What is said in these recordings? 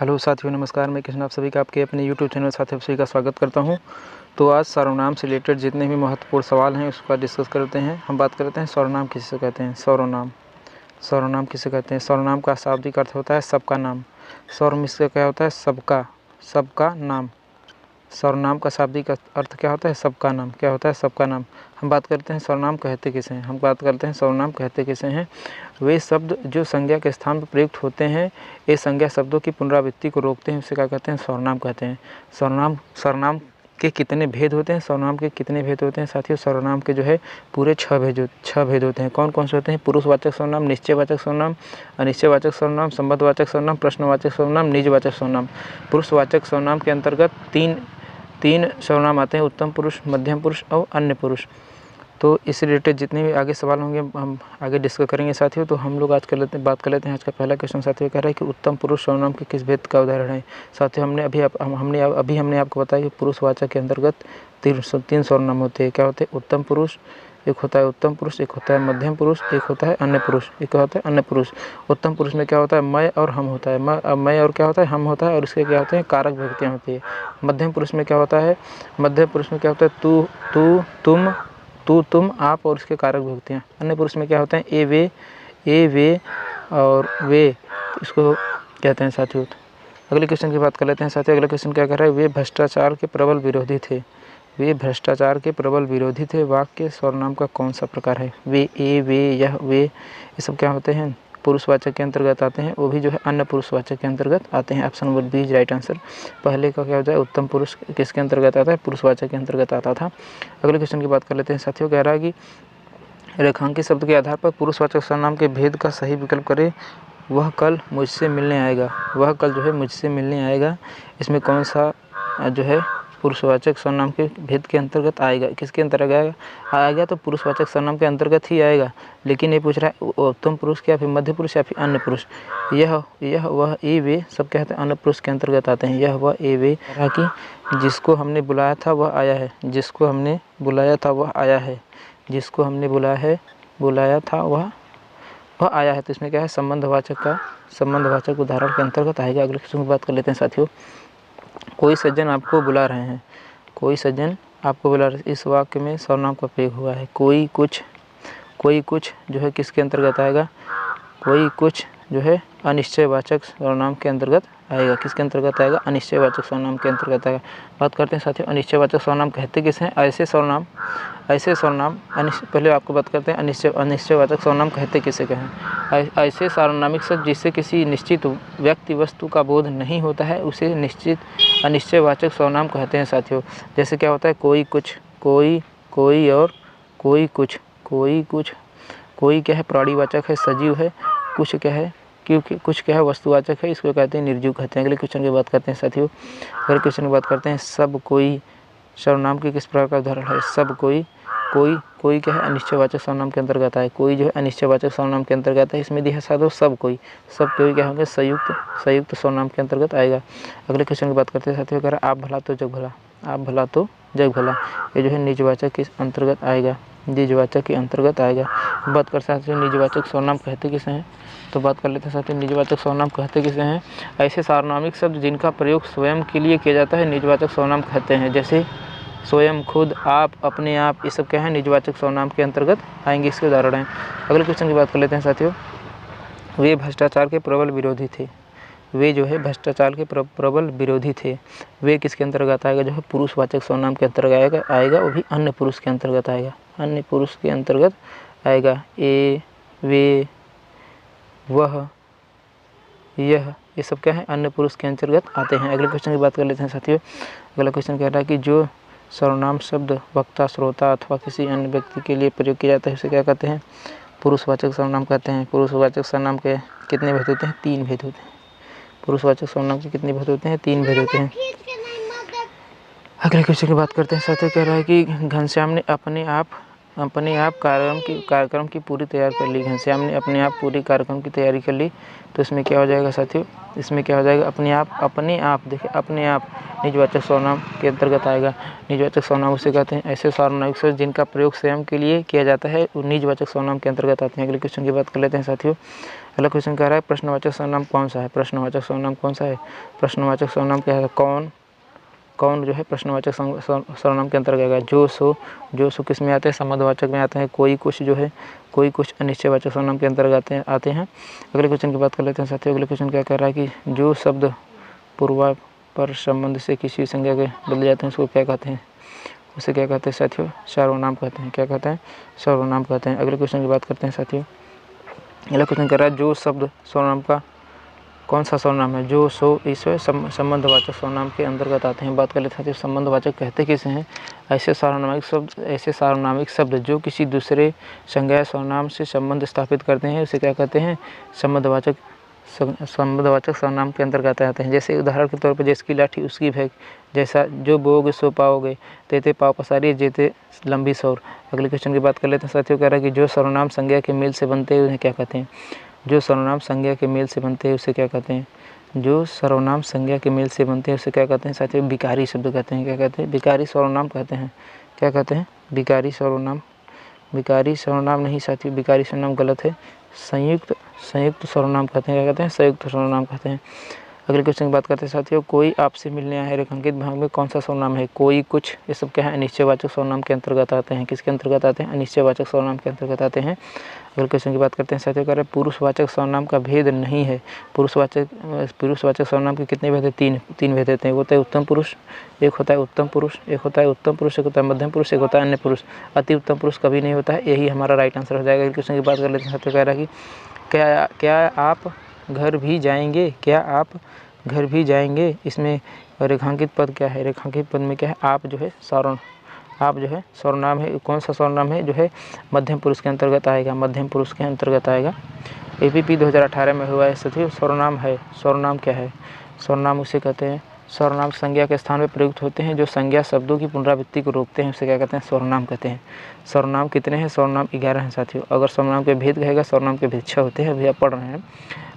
Hello साथियों, नमस्कार। मैं कृष्ण आप सभी का आपके अपने यूट्यूब चैनल साथियों सभी का स्वागत करता हूं। तो आज सर्वनाम से रिलेटेड जितने भी महत्वपूर्ण सवाल हैं उसका डिस्कस करते हैं। हम बात करते हैं सर्वनाम किसे कहते हैं। सर्वनाम किसे कहते हैं। सर्वनाम का शाब्दिक अर्थ होता है सबका नाम। सर्व इसका क्या होता है, सबका नाम। सर्वनाम का शाब्दिक अर्थ क्या होता है, सबका नाम। क्या होता है, सबका नाम। हम बात करते हैं सर्वनाम कहते किसे हैं। सर्वनाम कहते किसे हैं। वे शब्द जो संज्ञा के स्थान पर प्रयुक्त होते हैं, ये संज्ञा शब्दों की पुनरावृत्ति को रोकते हैं, उसे क्या कहते हैं, सर्वनाम कहते हैं। सर्वनाम के कितने भेद होते हैं। सर्वनाम के कितने भेद होते हैं साथियों। सर्वनाम के जो है पूरे 6 भेद होते हैं। कौन कौन से होते हैं। पुरुषवाचक सर्वनाम, निश्चयवाचक सर्वनाम, अनिश्चयवाचक सर्वनाम, संबंधवाचक सर्वनाम, प्रश्नवाचक सर्वनाम, निजवाचक सर्वनाम। पुरुषवाचक सर्वनाम के अंतर्गत तीन सर्वनाम आते हैं, उत्तम पुरुष, मध्यम पुरुष और अन्य पुरुष। तो इससे रिलेटेड जितने भी आगे सवाल होंगे हम आगे डिस्कस करेंगे साथियों। तो हम लोग बात कर लेते हैं। आज का पहला क्वेश्चन साथियों कह रहा है कि उत्तम पुरुष सर्वनाम के किस भेद का उदाहरण है। साथियों हमने आपको बताया कि पुरुषवाचक के अंतर्गत तीन सर्वनाम होते हैं। क्या होते हैं, उत्तम पुरुष, एक होता है उत्तम पुरुष, एक होता है मध्यम पुरुष, एक होता है अन्य पुरुष। अन्य पुरुष। उत्तम पुरुष में क्या होता है, मैं और हम होता है। मैं और क्या होता है, हम होता है, और इसके क्या होते हैं, कारक विभक्तियाँ होती है। मध्यम पुरुष में क्या होता है, तू तुम आप और उसके कारक विभक्तियाँ। अन्य पुरुष में क्या होते हैं, ए वे और वे, इसको कहते हैं साथियों। अगले क्वेश्चन की बात कर लेते हैं साथियों। अगला क्वेश्चन क्या कर रहा है, वे भ्रष्टाचार के प्रबल विरोधी थे। वाक्य सर्वनाम का कौन सा प्रकार है। वे, ए वे, यह वे, ये सब क्या होते हैं, पुरुषवाचक के अंतर्गत आते हैं। वो भी जो है अन्य पुरुषवाचक के अंतर्गत आते हैं। Option number B is right answer. पहले का क्या होता है, उत्तम पुरुष किसके अंतर्गत आता है, पुरुषवाचक के अंतर्गत आता था। अगले क्वेश्चन की बात कर लेते हैं साथियों। कह रहा है कि रेखांकित शब्द के आधार पर पुरुषवाचक सर्वनाम के भेद का सही विकल्प करें। वह कल मुझसे मिलने आएगा। इसमें कौन सा जो है पुरुषवाचक सर्वनाम के भेद के अंतर्गत आएगा, किसके अंतर्गत आएगा, तो पुरुषवाचक सर्वनाम के अंतर्गत ही आएगा। लेकिन ये पूछ रहा है उत्तम पुरुष क्या, फिर मध्य पुरुष या फिर अन्य पुरुष। यह वह, ए वे सब क्या है, अन्य पुरुष के अंतर्गत आते हैं। यह वह, ए वे, कि जिसको हमने बुलाया था वह आया है। वह आया है। तो इसमें क्या है, संबंधवाचक उदाहरण के अंतर्गत आएगा। अगले क्वेश्चन की बात कर लेते हैं साथियों। कोई सज्जन आपको बुला रहे हैं। इस वाक्य में सर्वनाम का प्रयोग हुआ है। कोई कुछ जो है किसके अंतर्गत आएगा, कोई कुछ जो है अनिश्चयवाचक सर्वनाम के अंतर्गत आएगा। किसके अंतर्गत आएगा, अनिश्चयवाचक सर्वनाम के अंतर्गत आएगा। बात करते हैं साथियों अनिश्चयवाचक सर्वनाम कहते किसे हैं। ऐसे सर्वनाम पहले आपको बात करते हैं अनिश्चयवाचक सर्वनाम कहते किसे कहें। ऐसे सार्वनामिक शब्द जिससे किसी निश्चित व्यक्ति वस्तु का बोध नहीं होता है, उसे अनिश्चयवाचक सर्वनाम कहते हैं साथियों। जैसे क्या होता है, कोई कुछ, कोई और कोई कुछ। कोई क्या है, प्राणीवाचक है, सजीव है। कुछ क्या है, क्योंकि कुछ क्या है, वस्तुवाचक है, इसको कहते हैं निर्जीव कहते हैं। अगले क्वेश्चन की बात करते हैं साथियों। अगले क्वेश्चन की बात करते हैं, सब कोई सर्वनाम के किस प्रकार का उदाहरण है। सब कोई क्या है, अनिश्चयवाचक सर्वनाम के अंतर्गत है। कोई जो है अनिश्चयवाचक सर्वनाम के अंतर्गत है। इसमें दिया साधो सब कोई क्या होंगे, संयुक्त सर्वनाम के अंतर्गत आएगा। अगले क्वेश्चन की बात करते हैं साथियों। कह रहा है आप भला तो जग भला, ये जो है निजवाचक के अंतर्गत आएगा। बात कर सकते हैं निजवाचक सर्वनाम कहते किसे हैं। तो बात कर लेते हैं साथियों निजवाचक सर्वनाम कहते किसे हैं। ऐसे सार्वनामिक शब्द जिनका प्रयोग स्वयं के लिए किया जाता है, निजवाचक सर्वनाम कहते हैं। जैसे स्वयं, खुद, आप, अपने आप, ये सब क्या है, निजवाचक सर्वनाम के अंतर्गत आएंगे। इसके उदाहरण हैं। अगले क्वेश्चन की बात कर लेते हैं साथियों। वे भ्रष्टाचार के प्रबल विरोधी थे। वे किसके अंतर्गत आएगा, जो है पुरुषवाचक सर्वनाम के अंतर्गत आएगा। वो भी अन्य पुरुष के अंतर्गत आएगा। ए वे वह यह, ये सब क्या है, अन्य पुरुष के अंतर्गत आते हैं। अगले क्वेश्चन की बात कर लेते हैं साथियों। अगला क्वेश्चन कह रहा है कि जो सर्वनाम शब्द वक्ता, श्रोता अथवा किसी अन्य व्यक्ति के लिए प्रयोग किया जाता है, उसे क्या कहते हैं, पुरुषवाचक सर्वनाम कहते हैं। पुरुषवाचक सर्वनाम के कितने भेद होते हैं, 3 भेद होते हैं। पुरुषवाचक सर्वनाम के कितने भेद होते हैं, 3 भेद होते हैं। अगले क्वेश्चन की बात करते हैं साथियों। कह रहा है कि घनश्याम ने अपने आप अपने आप कार्यक्रम की पूरी तैयार कर ली। घनश्याम ने अपने आप पूरी कार्यक्रम की तैयारी कर ली। तो इसमें क्या हो जाएगा साथियों, इसमें क्या हो जाएगा, अपने आप देखिए, अपने आप निजवाचक सर्वनाम के अंतर्गत आएगा। निजवाचक सर्वनाम उसे कहते हैं ऐसे सार्वनामिक शब्द जिनका प्रयोग स्वयं के लिए किया जाता है, वो निजवाचक सर्वनाम के अंतर्गत आते हैं। अगले क्वेश्चन की बात कर लेते हैं साथियों। अगला क्वेश्चन कह रहा है प्रश्नवाचक सर्वनाम कौन सा है। प्रश्नवाचक सर्वनाम कौन सा है? प्रश्नवाचक सर्वनाम क्या है? कौन जो है प्रश्नवाचक सर्वनाम के अंतर्गत आएगा। जो सो किस में आते हैं? संबंधवाचक में आते हैं। कोई कुछ अनिश्चयवाचक सर्वनाम के अंतर्गत आते हैं। अगले क्वेश्चन की बात कर लेते हैं साथियों। अगले क्वेश्चन क्या कह रहा है कि जो शब्द पूर्वापर संबंध से किसी संज्ञा के बदल जाते हैं उसको क्या कहते हैं? उसे क्या कहते हैं साथियों? सर्वनाम कहते हैं। क्या कहते हैं? सर्वनाम कहते हैं। अगले क्वेश्चन की बात करते हैं साथियों। अगला क्वेश्चन कर रहा है जो शब्द सर्वनाम का कौन सा सर्वनाम है? जो सो इस संबंधवाचक सर्वनाम के अंतर्गत आते हैं। बात कर लेते हैं संबंधवाचक कहते किसे हैं? ऐसे सार्वनामिक शब्द जो किसी दूसरे संज्ञा सर्वनाम से संबंध स्थापित करते हैं उसे क्या कहते हैं? संबंधवाचक सर्वनाम के अंतर्गत आते हैं। जैसे उदाहरण के तौर पर जिसकी लाठी उसकी भैंस, जैसा जो बोओगे सो पाओगे, तेते पाव पसारी जेते लंबी सौर। अगले क्वेश्चन की बात कर लेते हैं साथियों। कह रहा है कि जो सर्वनाम संज्ञा के मेल से बनते हैं उन्हें क्या कहते हैं? जो सर्वनाम संज्ञा के मेल से बनते हैं उसे क्या कहते हैं? जो सर्वनाम संज्ञा के मेल से बनते हैं उसे क्या कहते हैं साथियों? विकारी शब्द कहते हैं। क्या कहते हैं? विकारी सर्वनाम कहते हैं। क्या कहते हैं? विकारी सर्वनाम। विकारी सर्वनाम नहीं साथियों, विकारी सर्वनाम गलत है। संयुक्त सर्वनाम कहते हैं। क्या कहते हैं? संयुक्त सर्वनाम कहते हैं। अगले क्वेश्चन की बात करते हैं साथियों। कोई आपसे मिलने आया है रेखांकित भाग में कौन सा सर्वनाम है? कोई कुछ, ये सब क्या है? अनिश्चयवाचक सर्वनाम के अंतर्गत आते हैं। किसके अंतर्गत आते हैं? अनिश्चयवाचक सर्वनाम के अंतर्गत आते हैं। अगले क्वेश्चन की बात करते हैं साथियों। कह रहे हैं पुरुषवाचक सर्वनाम का भेद नहीं है। पुरुषवाचक सर्वनाम के कितने भेद है? तीन भेद होते हैं। होता है उत्तम पुरुष, एक होता है उत्तम पुरुष, एक होता है उत्तम पुरुष, एक होता है मध्यम पुरुष, एक होता है अन्य पुरुष। अति उत्तम पुरुष कभी नहीं होता है। यही हमारा राइट आंसर हो जाएगा। अगले क्वेश्चन की बात कर लेते हैं साथियों। कह रहा है कि क्या आप घर भी जाएंगे? क्या आप घर भी जाएंगे? इसमें रेखांकित पद क्या है? रेखांकित पद में क्या है? आप जो है सर्वनाम है। कौन सा सर्वनाम है? जो है मध्यम पुरुष के अंतर्गत आएगा। मध्यम पुरुष के अंतर्गत आएगा। APP 2018 में हुआ है साथियों। सर्वनाम है। सर्वनाम क्या है? सर्वनाम उसे कहते हैं, सर्वनाम संज्ञा के स्थान में प्रयुक्त होते हैं जो संज्ञा शब्दों की पुनरावृत्ति को रोकते हैं, उसे क्या कहते हैं? सर्वनाम कहते हैं। सर्वनाम कितने हैं? सर्वनाम 11 हैं साथियों। अगर सर्वनाम के भेद कहेगा, सर्वनाम के भेद 6 होते हैं। अभी आप पढ़ रहे हैं।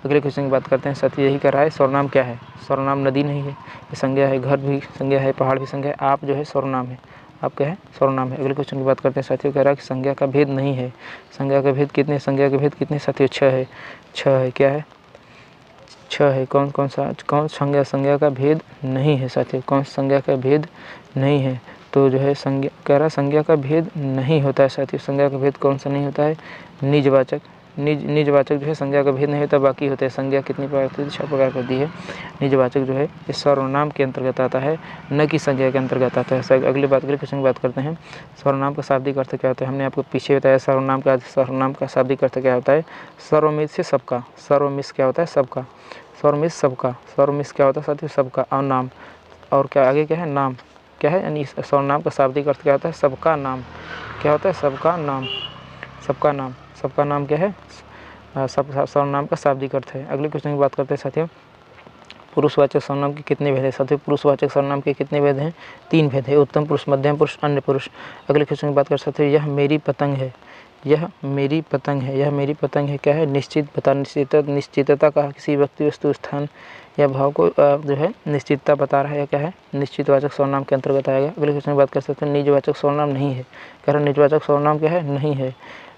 अगले क्वेश्चन की बात करते हैं साथियों। यही कर रहा है सर्वनाम क्या है? सर्वनाम नदी नहीं है, ये संज्ञा है। घर भी संज्ञा है, पहाड़ भी संज्ञा है। आप जो है सर्वनाम है। आप क्या है? सर्वनाम है। अगले क्वेश्चन की बात करते हैं साथियों। कह रहा है कि संज्ञा का भेद नहीं है। संज्ञा का भेद कितने? संज्ञा के भेद कितने साथियों? 6 है। 6 है। क्या है? 6 है। कौन संज्ञा का भेद नहीं है साथियों? कौन संज्ञा का भेद नहीं है? तो जो है संज्ञा, कह रहा संज्ञा का भेद नहीं होता है साथियों। संज्ञा का भेद कौन सा नहीं होता है? निजवाचक जो है संज्ञा का भेद नहीं होता, बाकी होते हैं। संज्ञा कितनी प्रकार की? 6 प्रकार की है। निजवाचक जो है इस सर्वनाम के अंतर्गत आता है, न कि संज्ञा के अंतर्गत आता है। अगले क्वेश्चन की बात करते हैं। सर्वनाम का शाब्दिक अर्थ क्या होता है? हमने आपको पीछे बताया सर्वनाम का शाब्दिक अर्थ क्या होता है? सर्वमित से सबका। सर्वमित क्या होता है? सबका। सर्वमित सबका। सर्वमित क्या होता है साथियों? सबका। और नाम, और क्या आगे क्या है? नाम। क्या है? यानी सर्वनाम का शाब्दिक अर्थ क्या होता है? सबका नाम। क्या होता है? सबका नाम। सबका नाम। सबका नाम क्या है? सर्वनाम का शाब्दिक अर्थ है। अगले क्वेश्चन की बात करते हैं साथियों। पुरुषवाचक सर्वनाम के कितने भेद हैं साथियों? पुरुषवाचक सर्वनाम के कितने भेद हैं? 3 भेद है। उत्तम पुरुष, मध्यम पुरुष, अन्य पुरुष। अगले क्वेश्चन की बात कर सकते हैं। यह मेरी पतंग है। यह मेरी पतंग है। यह मेरी पतंग है क्या है? निश्चित बता। निश्चितता का किसी व्यक्ति, वस्तु, स्थान या भाव को जो है निश्चितता बता रहा है। क्या है? निश्चितवाचक सर्वनाम के अंतर्गत आएगा। अगले क्वेश्चन की बात कर सकते हैं। निजवाचक सर्वनाम नहीं है। कह रहे निजवाचक सर्वनाम क्या है? नहीं है।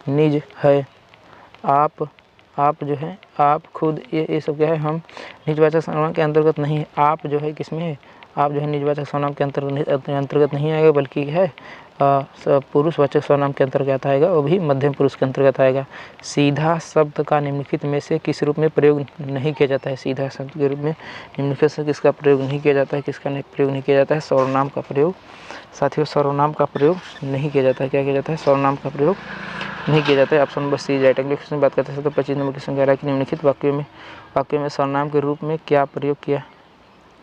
निज है, आप जो है, आप खुद, ये सब क्या है? हम निजवाचक सर्वनाम के अंतर्गत नहीं है। आप जो है किसमें है? आप जो है निजवाचक सर्वनाम के अंतर्गत नहीं आएगा, बल्कि है पुरुषवाचक सर्वनाम के अंतर्गत आएगा, वो भी मध्यम पुरुष के अंतर्गत आएगा। सीधा शब्द का निम्नलिखित में से किस रूप में प्रयोग नहीं किया जाता है? सीधा शब्द के रूप में निम्नलिखित से किसका प्रयोग नहीं किया जाता है? किसका प्रयोग नहीं किया जाता है? सर्वनाम का प्रयोग साथियों। सर्वनाम का प्रयोग नहीं किया जाता है। क्या किया जाता है? सर्वनाम का प्रयोग नहीं किया जाता है। Option number C right. अगले क्वेश्चन बात करते हैं तो 25 नंबर क्वेश्चन कह रहा है कि निम्नलिखित वाक्य में सर्वनाम के रूप में क्या प्रयोग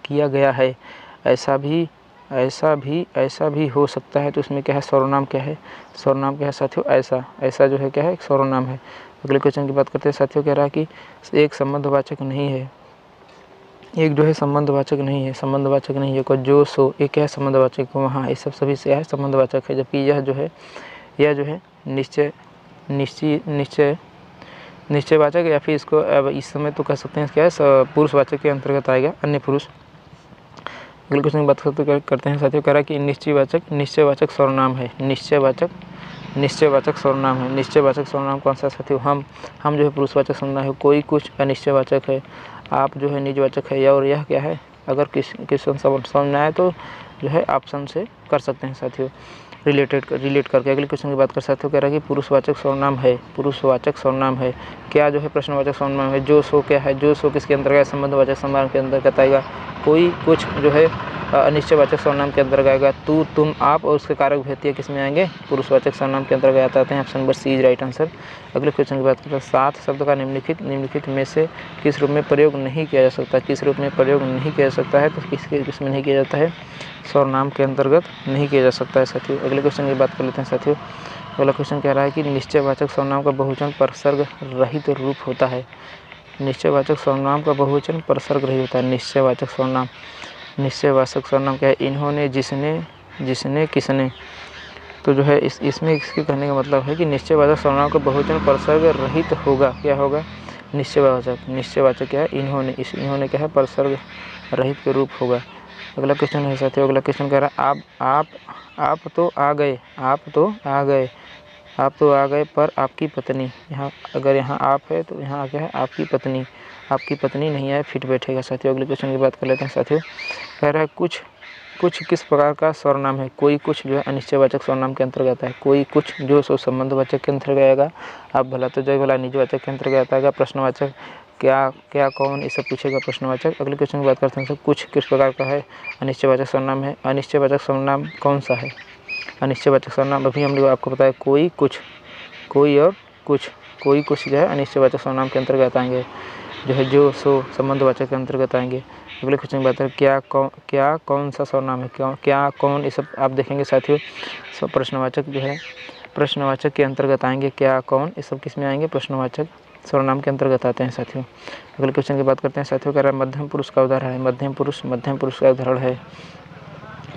किया गया है? ऐसा भी हो सकता है। तो उसमें क्या है? सर्वनाम क्या है? सर्वनाम क्या है साथियों? ऐसा जो है क्या है? सर्वनाम है। अगले क्वेश्चन की बात करते हैं साथियों। कह रहा है कि एक संबंधवाचक नहीं है। एक जो है संबंधवाचक नहीं है। संबंधवाचक नहीं है। जो सो एक क्या है? संबंधवाचक। वहाँ ये सब सभी से है संबंधवाचक है। जबकि यह जो है यह जो है निश्चयवाचक या फिर इसको अब इस समय तो कह सकते हैं क्या है पुरुषवाचक के अंतर्गत आएगा। अन्य पुरुष। अगले क्वेश्चन की बात करते हैं साथियों। कह रहा है कि निश्चयवाचक सर्वनाम है। निश्चयवाचक सर्वनाम है। निश्चयवाचक सर्वनाम कौन सा साथियों? हम जो है पुरुषवाचक सर्वनाम है। कोई कुछ अनिश्चयवाचक है। आप जो है निजवाचक है। और यह क्या है? अगर किस समझ में आए तो जो है ऑप्शन से कर सकते हैं साथियों, रिलेट करके। अगले क्वेश्चन की बात कर साथियों। कह रहा है कि पुरुषवाचक सर्वनाम है। पुरुषवाचक सर्वनाम है क्या जो है प्रश्नवाचक सर्वनाम है। जो सो क्या है? जो सो किसके अंतर्गत? संबंधवाचक सर्वनाम के अंतर्गत आएगा। कोई कुछ जो है अनिश्चयवाचक सर्वनाम के अंतर्गत आएगा। तू, तुम, आप और उसके कारक विभक्तियाँ किस में आएंगे? पुरुषवाचक सर्वनाम के अंतर्गत आते हैं। Option number C is right answer. अगले क्वेश्चन की बात करते हैं। 7 शब्द का निम्नलिखित में से किस रूप में प्रयोग नहीं किया जा सकता? किस रूप में प्रयोग नहीं किया जा सकता है? तो किस में नहीं किया जाता है? सर्वनाम के अंतर्गत नहीं किया जा सकता है साथियों। अगले क्वेश्चन की बात कर लेते हैं साथियों। अगला क्वेश्चन कह रहा है कि निश्चयवाचक सर्वनाम का बहुवचन प्रसर्ग रहित रूप होता है। निश्चयवाचक सर्वनाम का बहुवचन प्रसर्ग रहित होता है। निश्चयवाचक सर्वनाम क्या है? इन्होंने, जिसने, किसने। तो जो है इसमें इसके कहने का मतलब है कि निश्चयवाचक सर्वनाम का बहुवचन प्रसर्ग रहित होगा। क्या होगा? निश्चयवाचक क्या है? इन्होंने। इन्होंने क्या है? प्रसर्ग रहित के रूप होगा। अगला क्वेश्चन है साथियों। अगला क्वेश्चन कह रहा है आप तो आ गए पर आपकी पत्नी। यहाँ अगर यहाँ आप है तो यहाँ क्या है? आपकी पत्नी नहीं आए, फिट बैठेगा साथियों। अगले क्वेश्चन की बात कर लेते हैं साथियों। कह रहा है कुछ किस प्रकार का सर्वनाम है? कोई कुछ जो है अनिश्चयवाचक सर्वनाम के अंतर्गत है। कोई कुछ जो सो संबंधवाचक के अंतर्गत आएगा। आप भला तो जय भला निजवाचक के अंतर्गत आएगा। प्रश्नवाचक क्या कौन, ये सब पूछेगा प्रश्नवाचक। अगले क्वेश्चन की बात करते हैं। कुछ किस प्रकार का है? अनिश्चयवाचक सर्वनाम है। अनिश्चयवाचक सर्वनाम कौन सा है? अनिश्चयवाचक सर्वनाम अभी हम लोग आपको बताया कोई कुछ, कोई और कुछ। कोई कुछ जो है अनिश्चयवाचक सर्वनाम के अंतर्गत आएंगे। जो है जो सो संबंधवाचक के अंतर्गत आएंगे। अगले क्वेश्चन की बात करें। क्या कौन सा सर्वनाम है? क्या कौन, ये सब आप देखेंगे साथियों। सब प्रश्नवाचक जो है प्रश्नवाचक के अंतर्गत आएंगे। क्या कौन, ये सब किस में आएंगे? प्रश्नवाचक सर्वनाम के अंतर्गत आते हैं साथियों। अगले क्वेश्चन की बात करते हैं साथियों। कह रहा है मध्यम पुरुष का उदाहरण है। मध्यम पुरुष का उदाहरण है।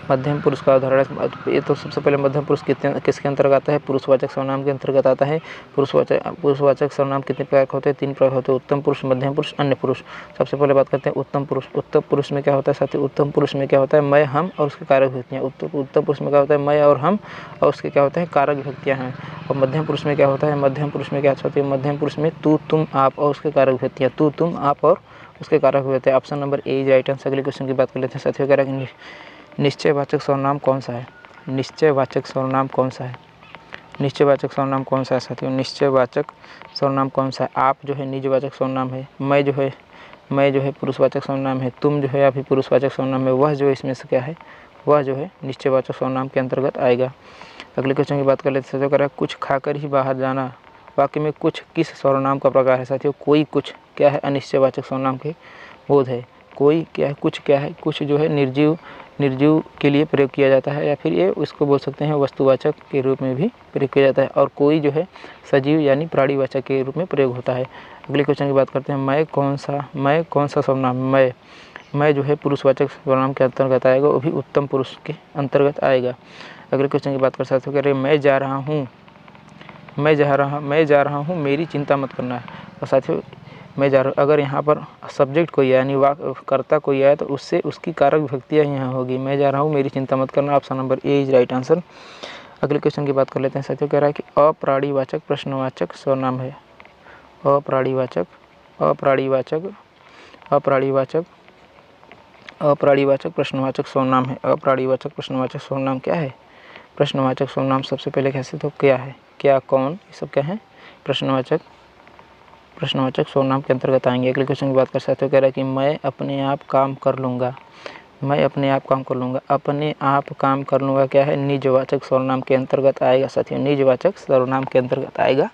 मध्यम पुरुष का उदाहरण ये तो सबसे पहले मध्यम पुरुष किसके अंतर्गत आता है? पुरुषवाचक सर्वनाम के अंतर्गत आता है। पुरुषवाचक सर्वनाम कितने प्रकार के होते हैं? 3 प्रकार होते हैं। उत्तम पुरुष, मध्यम पुरुष, अन्य पुरुष। सबसे पहले बात करते हैं उत्तम पुरुष। उत्तम पुरुष में क्या होता है साथियों? उत्तम पुरुष में क्या होता है? मैं, हम और उसके कारक विभक्तियाँ। उत्तम पुरुष में क्या होता है? मैं और हम और उसके क्या होते हैं? कारक विभक्तियाँ हैं। और मध्यम पुरुष में क्या होता है? मध्यम पुरुष में क्या होती है? मध्यम पुरुष में तू, तुम, आप और उसके कारक विभक्तियाँ। तू, तुम, आप और उसके कारक विभक्तियाँ। Option number A is right answer. अगले क्वेश्चन की बात कर लेते हैं साथियों। कह रहा है निश्चयवाचक सर्वनाम कौन सा है? निश्चयवाचक सर्वनाम कौन सा है? निश्चयवाचक सर्वनाम कौन सा है साथियों? निश्चयवाचक सर्वनाम कौन सा है? आप जो है निजवाचक सर्वनाम है। मैं जो है पुरुषवाचक सर्वनाम है। तुम जो है अभी पुरुषवाचक सर्वनाम है। वह जो है इसमें से क्या है? वह जो है निश्चयवाचक सर्वनाम के अंतर्गत आएगा। अगले क्वेश्चन की बात कर लेते हैं। कह कुछ खाकर ही बाहर जाना वाक्य में कुछ किस सर्वनाम का प्रकार है साथियों? कोई कुछ क्या है? अनिश्चयवाचक सर्वनाम के बोध है। कोई क्या है? कुछ क्या है? कुछ जो है निर्जीव के लिए प्रयोग किया जाता है, या फिर ये उसको बोल सकते हैं वस्तुवाचक के रूप में भी प्रयोग किया जाता है। और कोई जो है सजीव यानी प्राणीवाचक के रूप में प्रयोग होता है। अगले क्वेश्चन की बात करते हैं। मैं कौन सा सर्वनाम? मैं जो है पुरुषवाचक सर्वनाम के अंतर्गत आएगा। वो भी उत्तम पुरुष के अंतर्गत आएगा। अगले क्वेश्चन की बात कर सकते हो। कह रहे मैं जा रहा हूँ मेरी चिंता मत करना है। और साथियों मैं जा रहा हूँ, अगर यहाँ पर सब्जेक्ट कोई है यानी कर्ता कोई है तो उससे उसकी कारक विभक्तियाँ यहाँ होगी। मैं जा रहा हूँ मेरी चिंता मत करना। Option number A is right answer. अगले क्वेश्चन की बात कर लेते हैं साथियों। कह रहा है कि अप्राणीवाचक प्रश्नवाचक सर्वनाम है। अप्राणीवाचक प्रश्नवाचक सर्वनाम है। अप्राणीवाचक प्रश्नवाचक सर्वनाम क्या है? प्रश्नवाचक सर्वनाम सबसे पहले कैसे तो क्या है? क्या, कौन, ये सब क्या है? प्रश्नवाचक सर्वनाम के अंतर्गत आएंगे। अगले क्वेश्चन की बात कर सकते हो। कह रहा है कि मैं अपने आप काम कर लूँगा। अपने आप काम कर लूँगा क्या है? निजवाचक सर्वनाम के अंतर्गत आएगा साथियों। निजवाचक सर्वनाम के अंतर्गत आएगा।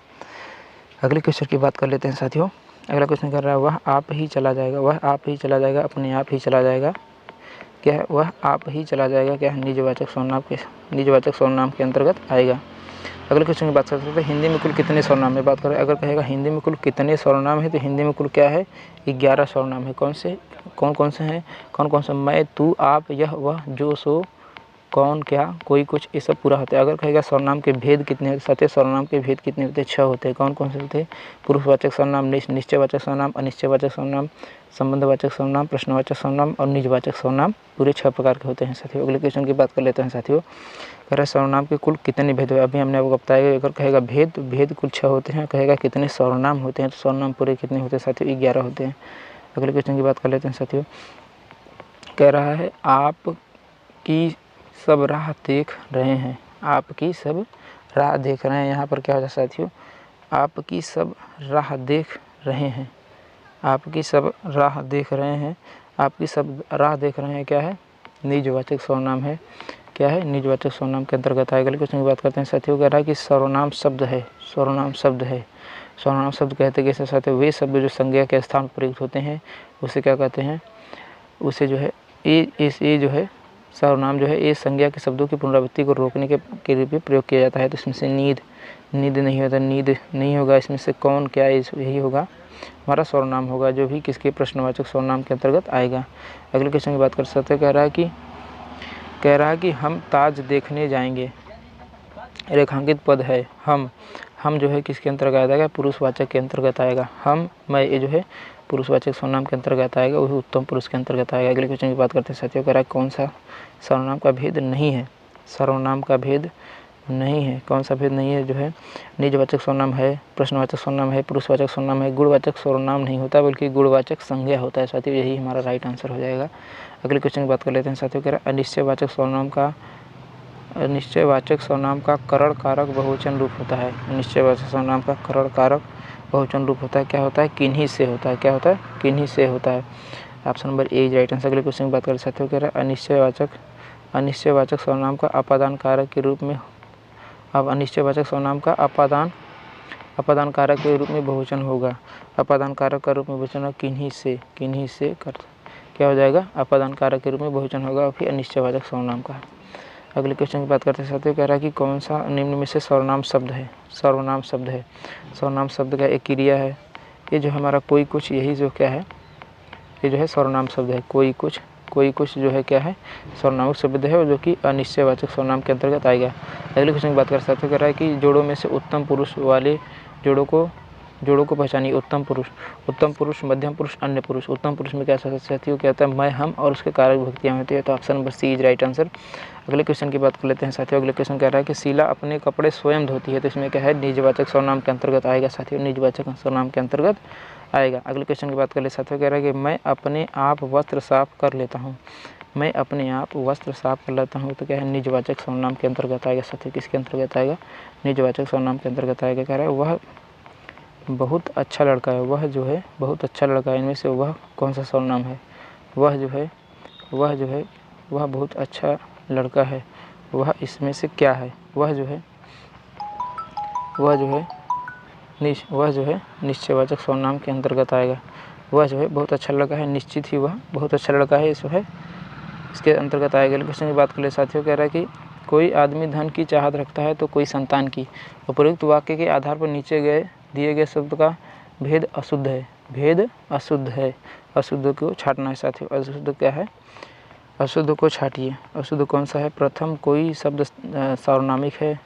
अगले क्वेश्चन की बात कर लेते हैं साथियों। अगला क्वेश्चन कर रहा है वह आप ही चला जाएगा। अपने आप ही चला जाएगा क्या है? वह आप ही चला जाएगा क्या है? निजवाचक सर्वनाम के अंतर्गत आएगा। अगले क्वेश्चन की बात करते हैं। हिंदी में कुल कितने सर्वनाम है? बात करें अगर कहेगा हिंदी में कुल कितने सर्वनाम है तो हिंदी में कुल क्या है? 11 सर्वनाम है। कौन कौन से हैं? मैं, तू, आप, यह, वह, जो, सो, कौन, क्या, कोई, कुछ, ये सब पूरा होता है। अगर कहेगा सर्वनाम के भेद कितने होते हैं, सर्वनाम के भेद कितने होते हैं, 6 होते हैं। कौन कौन से होते हैं? पुरुषवाचक सर्वनाम, निश्चयवाचक सर्वनाम, अनिश्चयवाचक सर्वनाम, संबंधवाचक सर्वनाम, प्रश्नवाचक सर्वनाम और निजवाचक सर्वनाम, पूरे 6 प्रकार के होते हैं साथियों। अगले क्वेश्चन की बात कर लेते हैं साथियों। कह रहा है सर्वनाम के कुल कितने भेद हुए? अभी हमने आपको बताया। अगर कहेगा भेद कुल 6 होते हैं। कहेगा कितने सर्वनाम होते हैं, तो सर्वनाम पूरे कितने होते हैं साथियों? 11 होते हैं। अगले क्वेश्चन की बात कर लेते हैं साथियों। कह रहा है आपकी सब राह देख रहे हैं। आपकी सब राह देख रहे हैं, यहाँ पर क्या होता है साथियों? आपकी सब राह देख रहे हैं। आपकी सब राह देख रहे हैं। आपकी सब राह देख रहे हैं क्या है? निजवाचक सर्वनाम है। क्या है? निजवाचक सर्वनाम के अंतर्गत आएगा। अगले क्वेश्चन की बात करते हैं साथियों। कह रहा है कि सर्वनाम शब्द है। सर्वनाम शब्द है। सर्वनाम शब्द कहते हैं कैसे साथियों? वे शब्द जो संज्ञा के स्थान पर प्रयुक्त होते हैं उसे क्या कहते हैं? उसे जो है ये जो है सर्वनाम जो है ये संज्ञा के शब्दों की पुनरावृत्ति को रोकने के रूप में प्रयोग किया जाता है। तो इसमें से नींद नहीं होता, नींद नहीं होगा। इसमें से कौन, क्या, यही होगा हमारा सर्वनाम होगा, जो भी किसके प्रश्नवाचक सर्वनाम के अंतर्गत आएगा। अगले क्वेश्चन की बात कर सकते हैं। कह रहा है कि हम ताज देखने जाएंगे। रेखांकित पद है हम जो है किसके अंतर्गत आएगा? पुरुषवाचक के अंतर्गत आएगा। मैं ये जो है पुरुषवाचक सर्वनाम के अंतर्गत आएगा, वही उत्तम पुरुष के अंतर्गत आएगा। अगले क्वेश्चन की बात करते हैं साथियों। कह रहा है कौन सा सर्वनाम का भेद नहीं है? सर्वनाम का भेद नहीं है। कौन सा भेद नहीं है? जो है निजवाचक सर्वनाम है, प्रश्नवाचक सर्वनाम है, पुरुषवाचक सर्वनाम है। गुणवाचक सर्वनाम नहीं होता, बल्कि गुणवाचक संज्ञा होता है साथियों। यही हमारा राइट आंसर हो जाएगा। अगले क्वेश्चन की बात कर लेते हैं साथियों। कह रहा है अनिश्चयवाचक सर्वनाम का करण कारक बहुवचन रूप होता है। अनिश्चयवाचक सर्वनाम का करण कारक बहुवचन रूप होता है। क्या होता है? किन्हीं से होता है। क्या होता है? किन्हीं से होता है। ऑप्शन नंबर ए राइट आंसर। अगले क्वेश्चन की बात कर सकते हो। कह रहा है अनिश्चयवाचक सर्वनाम का अपादान कारक के रूप में, अब अनिश्चयवाचक सर्वनाम का अपादान कारक के रूप में बहुवचन होगा। अपादान कारक का रूप में बहुवचन किन्हीं से कर क्या हो जाएगा? अपादान कारक के रूप में बहुवचन होगा और फिर अनिश्चयवाचक सर्वनाम का। अगले क्वेश्चन की बात करते हैं साथियों। कह रहा है कि कौन सा निम्न में से सर्वनाम शब्द है? सर्वनाम शब्द है। सर्वनाम शब्द का एक क्रिया है। ये जो हमारा कोई कुछ, यही जो क्या है, ये जो है सर्वनाम शब्द है। कोई कुछ जो है क्या है? सर्वनामक शब्द है, जो कि अनिश्चयवाचक सर्वनाम के अंतर्गत आएगा। अगले क्वेश्चन की बात कर सकते हैं। कह रहा है कि जोड़ों में से उत्तम पुरुष वाले जोड़ों को पहचानिए। उत्तम पुरुष, मध्यम पुरुष, अन्य पुरुष। उत्तम पुरुष में क्या साथियों क्या होता है? मैं, हम और उसके कारक विभक्तियाँ होती है। तो option number C is right answer. अगले क्वेश्चन की बात कर लेते हैं साथियों। अगले क्वेश्चन कह रहा है कि शीला अपने कपड़े स्वयं धोती है। तो इसमें क्या है? निजवाचक सर्वनाम के अंतर्गत आएगा साथियों। निजवाचक सर्वनाम के अंतर्गत आएगा। अगले क्वेश्चन की बात कर ले साथियों। कह रहा है कि मैं अपने आप वस्त्र साफ कर लेता हूँ। मैं अपने आप वस्त्र साफ कर लेता हूँ। तो क्या है? निजवाचक सर्वनाम के अंतर्गत आएगा साथियों। किसके अंतर्गत आएगा? निजवाचक सर्वनाम के अंतर्गत आएगा। कह रहा है वह बहुत अच्छा लड़का है। वह जो है बहुत अच्छा लड़का है। इनमें से वह कौन सा सर्वनाम है? वह जो है वह बहुत अच्छा लड़का है। वह इसमें से क्या है? वह जो है निश्चयवाचक सर्वनाम के अंतर्गत आएगा। वह जो है बहुत अच्छा लड़का है। निश्चित ही वह बहुत अच्छा लड़का है, जो है इसके अंतर्गत आएगा। क्वेश्चन की बात कर ले साथियों। कह रहा है कि कोई आदमी धन की चाहत रखता है तो कोई संतान की। उपरोक्त वाक्य के आधार पर नीचे दिए गए शब्द का भेद अशुद्ध है। भेद अशुद्ध है। अशुद्ध को छाटना है साथियों। अशुद्ध क्या है? अशुद्ध को छाटिए। अशुद्ध कौन सा है? प्रथम कोई शब्द सार्वनामिक है।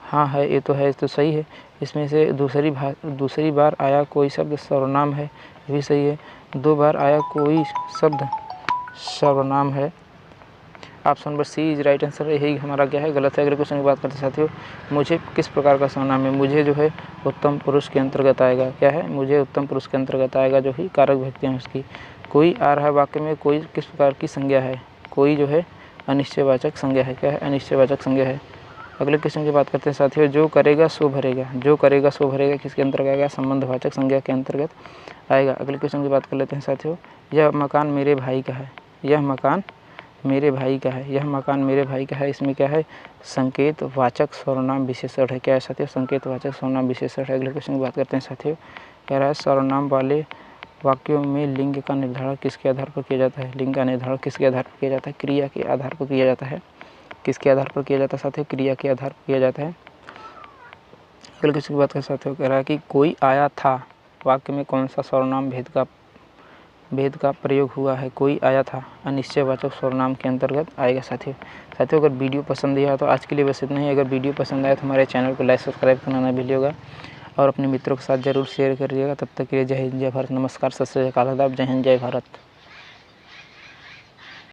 हाँ है, ये तो है, तो सही है। इसमें से दूसरी बार आया कोई शब्द सर्वनाम है, भी सही है। 2 बार आया कोई शब्द सर्वनाम है। Option number C is right answer. यही हमारा क्या है? गलत है। अगले क्वेश्चन की बात करते हैं साथियों। मुझे किस प्रकार का सर्वनाम है? मुझे जो है उत्तम पुरुष के अंतर्गत आएगा। क्या है? मुझे उत्तम पुरुष के अंतर्गत आएगा, जो ही कारक विभक्तियाँ हैं उसकी। कोई आ रहा है वाक्य में, कोई किस प्रकार की संज्ञा है? कोई जो है अनिश्चयवाचक संज्ञा है। क्या है? अनिश्चयवाचक संज्ञा है। अगले क्वेश्चन की बात करते हैं साथियों। जो करेगा सो भरेगा। जो करेगा सो भरेगा किसके अंतर्गत आएगा? संबंधवाचक संज्ञा के अंतर्गत आएगा। अगले क्वेश्चन की बात कर लेते हैं साथियों। यह मकान मेरे भाई का है। यह मकान मेरे भाई का है। यह मकान मेरे भाई का है। इसमें क्या है? संकेतवाचक सर्वनाम विशेषण है। क्या है साथियों? संकेतवाचक सर्वनाम विशेषण है। अगले क्वेश्चन की बात करते हैं साथियों। कह रहा है सर्वनाम वाले वाक्यों में लिंग का निर्धारण किसके आधार पर किया जाता है? लिंग का निर्धारण किसके आधार पर किया जाता है? क्रिया के आधार पर किया जाता है। किसके आधार पर किया जाता है साथियों? क्रिया के आधार पर किया जाता है। अगले क्वेश्चन की बात कर साथियों। कह रहा है कि कोई आया था वाक्य में कौन सा सर्वनाम भेद का भेद का प्रयोग हुआ है। कोई आया था अनिश्चयवाचक सर्वनाम के अंतर्गत आएगा साथियों। अगर वीडियो पसंद आया तो आज के लिए बस इतना ही। अगर वीडियो पसंद आया तो हमारे चैनल को लाइक सब्सक्राइब करना ना भूलिएगा और अपने मित्रों के साथ ज़रूर शेयर करिएगा। तब तक के लिए जय हिंद, जय भारत, नमस्कार, सत श्री अकाल, आदाब, जय हिंद, जय भारत।